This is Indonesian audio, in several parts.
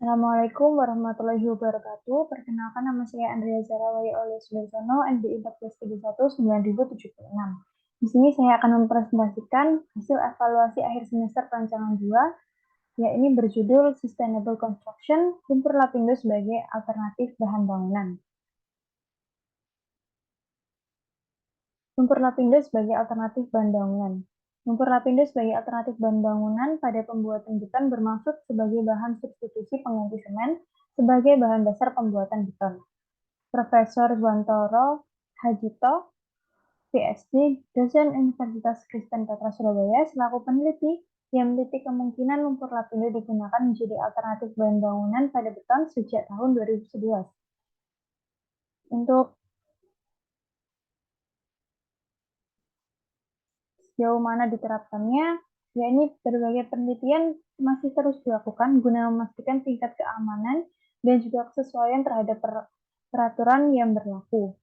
Assalamualaikum warahmatullahi wabarakatuh. Perkenalkan, nama saya Andrea Zarawai Oleh Sudarsono, NBI 1431-9076. Di sini saya akan mempresentasikan hasil evaluasi akhir semester perancangan 2, yaitu berjudul Sustainable Construction, lumpur lapindo sebagai alternatif bahan bangunan. Lumpur lapindo sebagai alternatif bahan bangunan. Lumpur lapindo sebagai alternatif bahan bangunan pada pembuatan beton bermaksud sebagai bahan substitusi pengganti semen sebagai bahan dasar pembuatan beton. Profesor Zwantoro Hajito, PhD, dosen Universitas Kristen Petra Surabaya, selaku peneliti yang meneliti kemungkinan lumpur lapindo digunakan menjadi alternatif bahan bangunan pada beton sejak tahun 2011. Untuk sejauh mana diterapkannya, yakni berbagai penelitian masih terus dilakukan guna memastikan tingkat keamanan dan juga kesesuaian terhadap peraturan yang berlaku.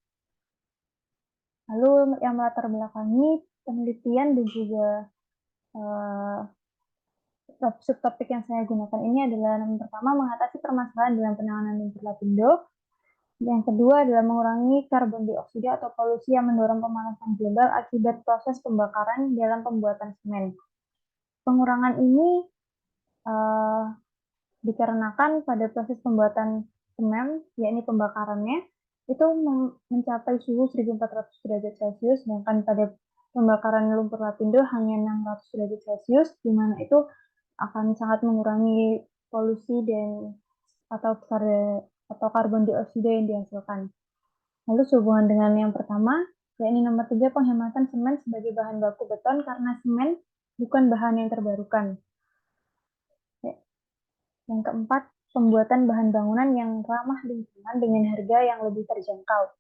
Lalu yang melatar belakangi penelitian dan juga subtopik yang saya gunakan ini adalah yang pertama, mengatasi permasalahan dalam penanganan lumpur lapindo. Yang kedua adalah mengurangi karbon dioksida atau polusi yang mendorong pemanasan global akibat proses pembakaran dalam pembuatan semen. Pengurangan ini dikarenakan pada proses pembuatan semen, yakni pembakarannya, itu mencapai suhu 1400 derajat Celcius, sedangkan pada pembakaran lumpur lapindo hanya 600 derajat Celcius, di mana itu akan sangat mengurangi polusi dan atau karbon dioksida yang dihasilkan. Lalu sehubungan dengan yang pertama, yakni nomor 3, penghematan semen sebagai bahan baku beton karena semen bukan bahan yang terbarukan. Yang keempat, pembuatan bahan bangunan yang ramah lingkungan dengan harga yang lebih terjangkau.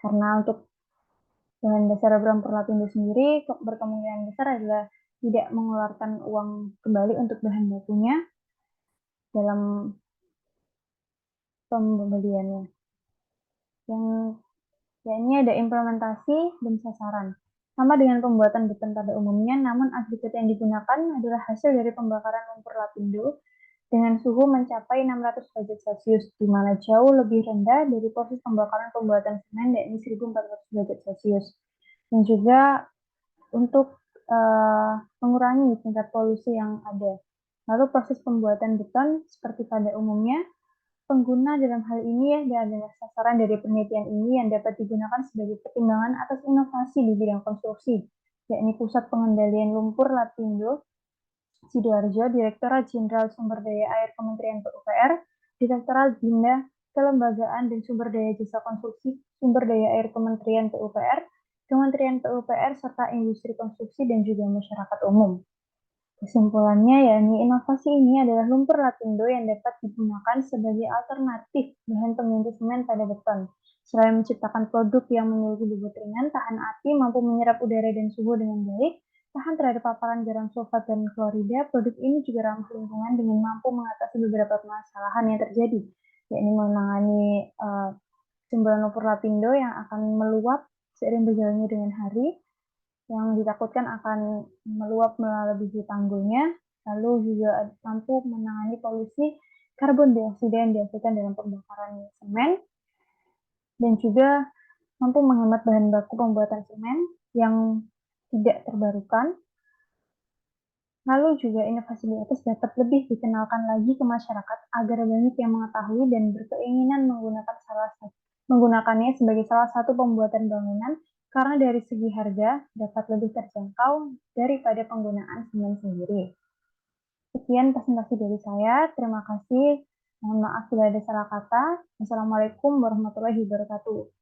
Karena untuk bahan dasar lumpur lapindo sendiri berkemungkinan besar adalah tidak mengeluarkan uang kembali untuk bahan bakunya dalam pembeliannya. Ini ada implementasi dan sasaran. Sama dengan pembuatan beton pada umumnya, namun agregat yang digunakan adalah hasil dari pembakaran lumpur lapindo dengan suhu mencapai 600 derajat Celcius, di mana jauh lebih rendah dari proses pembakaran pembuatan semen, yakni 1400 derajat Celcius. Dan juga untuk mengurangi tingkat polusi yang ada. Lalu proses pembuatan beton seperti pada umumnya, pengguna dalam hal ini adalah sasaran dari penelitian ini yang dapat digunakan sebagai pertimbangan atas inovasi di bidang konstruksi, yakni Pusat Pengendalian Lumpur Lapindo Sidoarjo, Direktorat Jenderal Sumber Daya Air Kementerian PUPR, Direktorat Bina Kelembagaan dan Sumber Daya Jasa Konstruksi Sumber Daya Air Kementerian PUPR, Kementerian PUPR, serta industri konstruksi dan juga masyarakat umum. Kesimpulannya, yakni inovasi ini adalah lumpur lapindo yang dapat digunakan sebagai alternatif bahan pengganti semen pada beton. Selain menciptakan produk yang memiliki bobot ringan, tahan api, mampu menyerap udara dan suhu dengan baik, tahan terhadap paparan garam sulfat dan klorida, produk ini juga ramah lingkungan dengan mampu mengatasi beberapa permasalahan yang terjadi, yakni menangani semburan lumpur lapindo yang akan meluap seiring berjalannya dengan hari, yang ditakutkan akan meluap melebihi tanggulnya, lalu juga mampu menangani polusi karbon dioksida yang dihasilkan dalam pembakaran semen, dan juga mampu menghemat bahan baku pembuatan semen yang tidak terbarukan. Lalu juga inovasi di atas dapat lebih dikenalkan lagi ke masyarakat agar banyak yang mengetahui dan berkeinginan menggunakannya sebagai salah satu pembuatan bangunan, karena dari segi harga dapat lebih terjangkau daripada penggunaan semen sendiri. Sekian presentasi dari saya. Terima kasih. Mohon maaf bila ada salah kata. Wassalamualaikum warahmatullahi wabarakatuh.